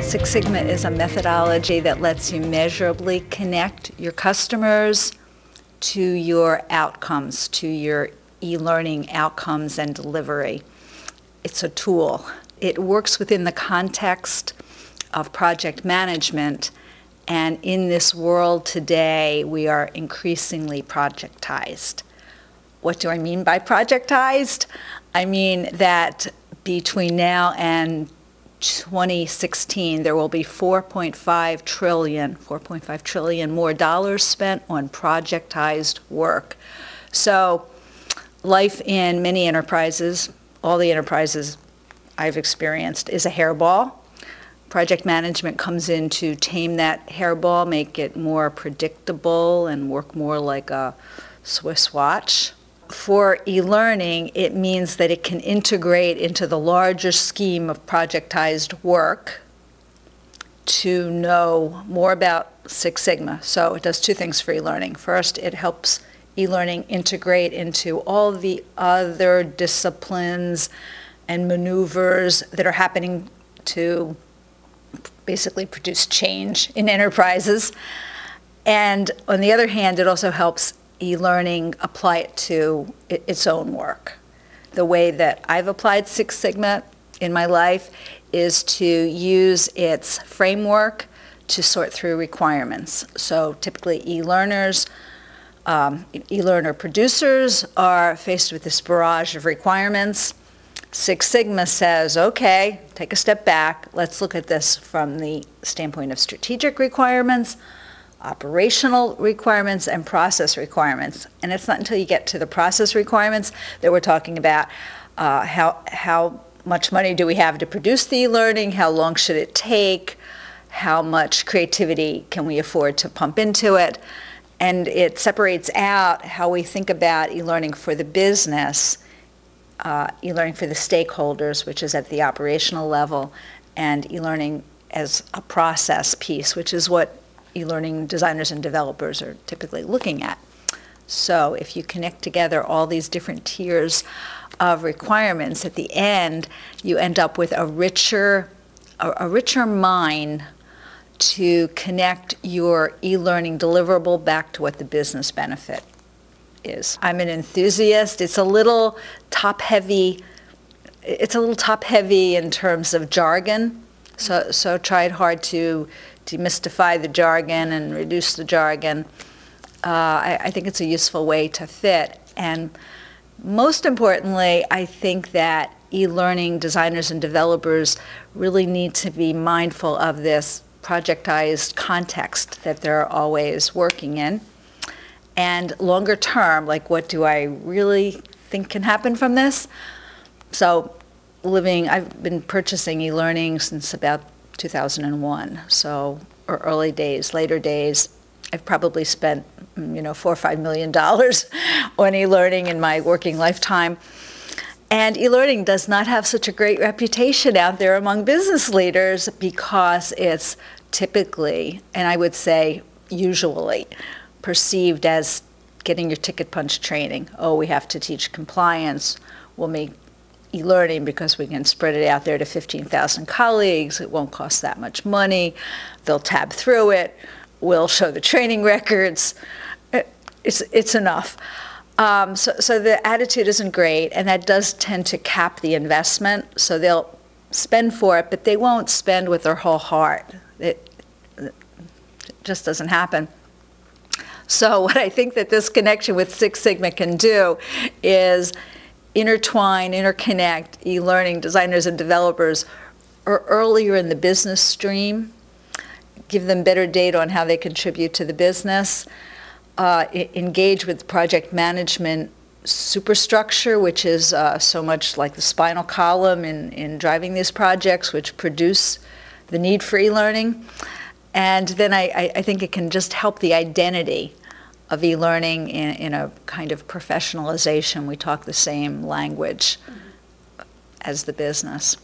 Six Sigma is a methodology that lets you measurably connect your customers to your outcomes, to your e-learning outcomes and delivery. It's a tool. It works within the context of project management, and in this world today, we are increasingly projectized. What do I mean by projectized? I mean that between now and 2016, there will be 4.5 trillion more dollars spent on projectized work. So life in many enterprises, all the enterprises I've experienced, is a hairball. Project management comes in to tame that hairball, make it more predictable and work more like a Swiss watch. For e-learning, it means that it can integrate into the larger scheme of projectized work to know more about Six Sigma. So it does two things for e-learning. First, it helps e-learning integrate into all the other disciplines and maneuvers that are happening to basically produce change in enterprises. And on the other hand, it also helps e-learning apply it to its own work. The way that I've applied Six Sigma in my life is to use its framework to sort through requirements. So typically e-learner producers are faced with this barrage of requirements. Six Sigma says, okay, take a step back. Let's look at this from the standpoint of strategic requirements, operational requirements, and process requirements. And it's not until you get to the process requirements that we're talking about how much money do we have to produce the e-learning, how long should it take, how much creativity can we afford to pump into it. And it separates out how we think about e-learning for the business, e-learning for the stakeholders, which is at the operational level, and e-learning as a process piece, which is what e-learning designers and developers are typically looking at. So if you connect together all these different tiers of requirements, at the end, you end up with a richer mine to connect your e-learning deliverable back to what the business benefit is. I'm an enthusiast. It's a little top-heavy. It's a little top-heavy in terms of jargon. So tried hard to demystify the jargon and reduce the jargon. I think it's a useful way to fit. And most importantly, I think that e-learning designers and developers really need to be mindful of this projectized context that they're always working in. And longer term, like, what do I really think can happen from this? So I've been purchasing e-learning since about 2001. So early days, later days, I've probably spent, $4 or $5 million on e-learning in my working lifetime. And e-learning does not have such a great reputation out there among business leaders because it's typically, and I would say usually, perceived as getting your ticket punch training. Oh, we have to teach compliance. We'll make e-learning because we can spread it out there to 15,000 colleagues. It won't cost that much money. They'll tab through it. We'll show the training records. It's enough. So the attitude isn't great, and that does tend to cap the investment. So they'll spend for it, but they won't spend with their whole heart. It just doesn't happen. So what I think that this connection with Six Sigma can do is intertwine, interconnect e-learning designers and developers earlier in the business stream, give them better data on how they contribute to the business, engage with project management superstructure, which is so much like the spinal column in driving these projects, which produce the need for e-learning. And then I think it can just help the identity of e-learning in a kind of professionalization. We talk the same language as the business.